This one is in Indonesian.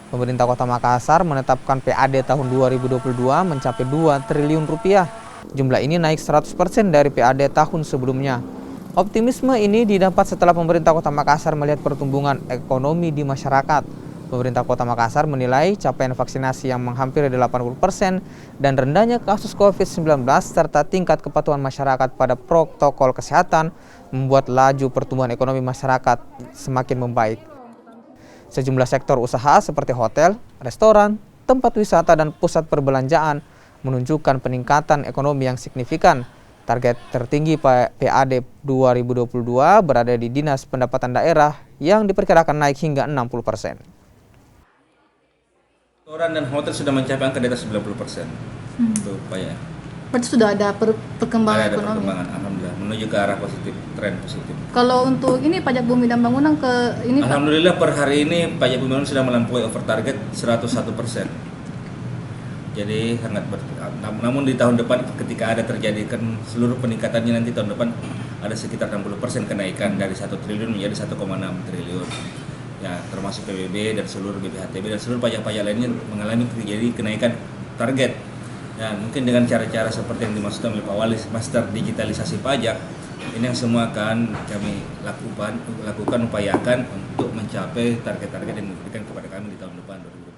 Pemerintah Kota Makassar menetapkan PAD tahun 2022 mencapai 2 triliun rupiah. Jumlah ini naik 100% dari PAD tahun sebelumnya. Optimisme ini didapat setelah pemerintah Kota Makassar melihat pertumbuhan ekonomi di masyarakat. Pemerintah Kota Makassar menilai capaian vaksinasi yang menghampiri 80% dan rendahnya kasus COVID-19 serta tingkat kepatuhan masyarakat pada protokol kesehatan membuat laju pertumbuhan ekonomi masyarakat semakin membaik. Sejumlah sektor usaha seperti hotel, restoran, tempat wisata, dan pusat perbelanjaan menunjukkan peningkatan ekonomi yang signifikan. Target tertinggi PAD 2022 berada di Dinas Pendapatan Daerah yang diperkirakan naik hingga 60%. Restoran dan hotel sudah mencapai angka di atas 90%. Itu Pak ya. Berarti sudah ada perkembangan Ada ekonomi. perkembangan, alhamdulillah, menuju ke arah positif, tren positif. Kalau untuk ini pajak bumi dan bangunan ke ini Pak? Alhamdulillah per hari ini pajak bumi sudah melampaui over target 101%. Jadi sangat namun di tahun depan ketika ada terjadi kan seluruh peningkatannya nanti tahun depan ada sekitar 60% kenaikan dari 1 triliun menjadi 1,6 triliun. Ya, termasuk PBB dan seluruh BPHTB dan seluruh pajak-pajak lainnya mengalami terjadi kenaikan target. Ya, mungkin dengan cara-cara seperti yang dimaksud oleh Pak Wali, master digitalisasi pajak, ini yang semua akan kami lakukan, upayakan untuk mencapai target-target yang diberikan kepada kami di tahun depan 2020.